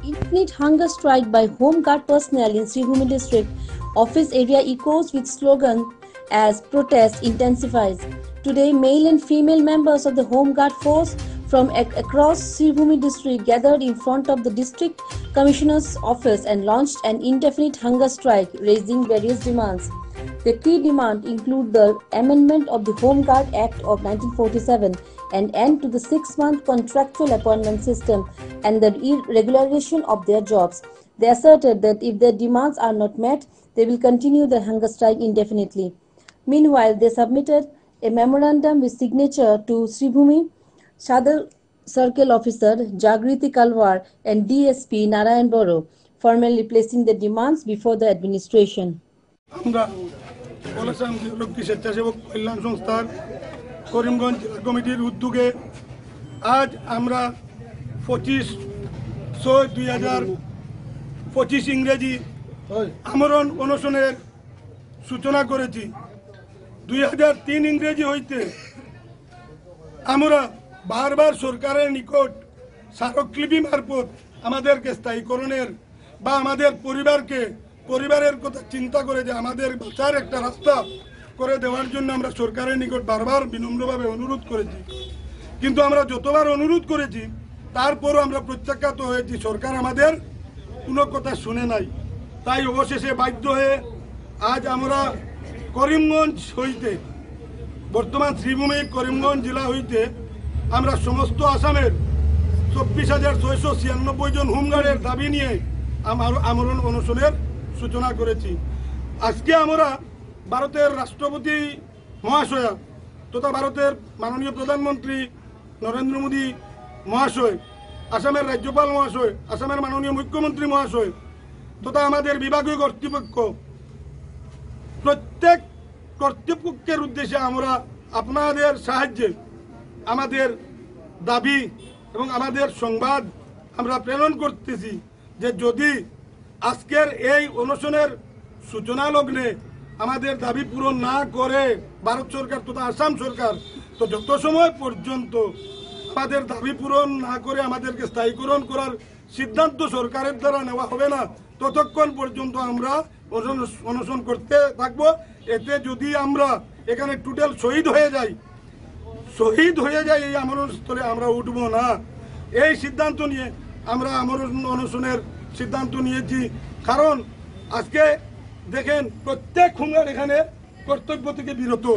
Infinite hunger strike by Home Guard personnel in Srirbhumi district office area echoes with slogan as protest intensifies. Today, male and female members of the Home Guard force from across Srirbhumi district gathered in front of the district commissioner's office and launched an indefinite hunger strike, raising various demands. The key demands include the amendment of the Home Guard Act of 1947, an end to the 6-month contractual appointment system, and the irregularization of their jobs. They asserted that if their demands are not met, they will continue their hunger strike indefinitely. Meanwhile, they submitted a memorandum with signature to Srirbhumi Sadar Circle Officer Jagriti Kalwar and DSP Narayan Boro, formally placing their demands before the administration. কল্যাণ সংস্থার করিমগঞ্জ কমিটির উদ্যোগে আজ আমরা 25/6/2025 ইংরেজি আমরণ অনশনের সূচনা করেছি। 2003 ইংরেজি হইতে আমরা বারবার সরকারের নিকট স্মারকলিপি মারফত আমাদেরকে স্থায়ীকরণের বা আমাদের পরিবারের কথা চিন্তা করে যে আমাদের বাঁচার একটা রাস্তা করে দেওয়ার জন্য আমরা সরকারের নিকট বারবার বিনম্রভাবে অনুরোধ করেছি। কিন্তু আমরা যতবার অনুরোধ করেছি তারপরও আমরা প্রত্যাখ্যাত হয়েছি, সরকার আমাদের কোনো কথা শুনে নাই। তাই অবশেষে বাধ্য হয়ে আজ আমরা করিমগঞ্জ হইতে, বর্তমান শ্রীভূমি করিমগঞ্জ জেলা হইতে আমরা সমস্ত আসামের 24,696 জন হোমগার্ডের দাবি নিয়ে আমরণ অনশনের সূচনা করেছি। আজকে আমরা ভারতের রাষ্ট্রপতি মহাশয় তথা ভারতের মাননীয় প্রধানমন্ত্রী নরেন্দ্র মোদী মহাশয়, আসামের রাজ্যপাল মহাশয়, আসামের মাননীয় মুখ্যমন্ত্রী মহাশয় তথা আমাদের বিভাগীয় কর্তৃপক্ষ, প্রত্যেক কর্তৃপক্ষের উদ্দেশ্যে আমরা আপনাদের সাহায্যে আমাদের দাবি এবং আমাদের সংবাদ আমরা প্রেরণ করতেছি যে যদি আজকের এই অনশনের সূচনা লগ্নে আমাদের দাবি পূরণ না করে ভারত সরকার তথা আসাম সরকার, তো যত সময় পর্যন্ত আমাদের দাবি পূরণ না করে আমাদেরকে স্থায়ীকরণ করার সিদ্ধান্ত সরকারের দ্বারা নেওয়া হবে না, ততক্ষণ পর্যন্ত আমরা অনশন করতে থাকব। এতে যদি আমরা এখানে টোটাল শহীদ হয়ে যাই এই আমরণস্থলে আমরা উঠব না। এই সিদ্ধান্ত নিয়ে আমরা আমরণ অনশনের সিদ্ধান্ত নিয়েছি। কারণ আজকে দেখেন প্রত্যেক হোমগার্ড এখানে কর্তব্য থেকে বিরত,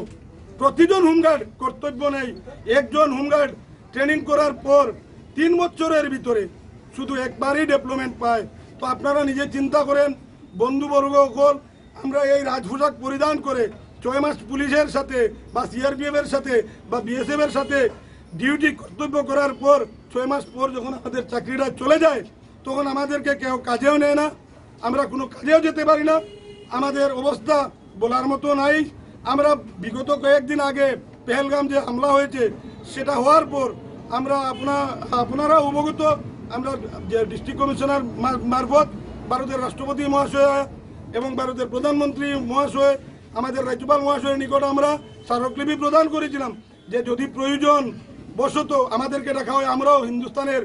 প্রতিজন হোমগার্ড কর্তব্য নেই। একজন হোমগার্ড ট্রেনিং করার পর 3 বছরের ভিতরে শুধু একবারই ডেভেলপমেন্ট পায়। তো আপনারা নিজে চিন্তা করেন বন্ধুবর্গ সকল, আমরা এই রাজপোশাক পরিধান করে 6 মাস পুলিশের সাথে বা সিআরপিএফ এর সাথে বা বিএসএফ এর সাথে ডিউটি কর্তব্য করার পর 6 মাস পর যখন আমাদের চাকরিটা চলে যায় তখন আমাদেরকে কেউ কাজেও নেয় না, আমরা কোনো কাজেও যেতে পারি না। আমাদের অবস্থা বলার মতো নাই। আমরা বিগত কয়েকদিন আগে পেহেলগাম যে হামলা হয়েছে সেটা হওয়ার পর আমরা আপনারা অবগত, আমরা ডিস্ট্রিক্ট কমিশনার মারফত ভারতের রাষ্ট্রপতি মহাশয় এবং ভারতের প্রধানমন্ত্রী মহাশয়, আমাদের রাজ্যপাল মহাশয়ের নিকট আমরা স্মারকলিপি প্রদান করেছিলাম যে যদি প্রয়োজন বশত আমাদেরকে ডাকা হয় আমরাও হিন্দুস্তানের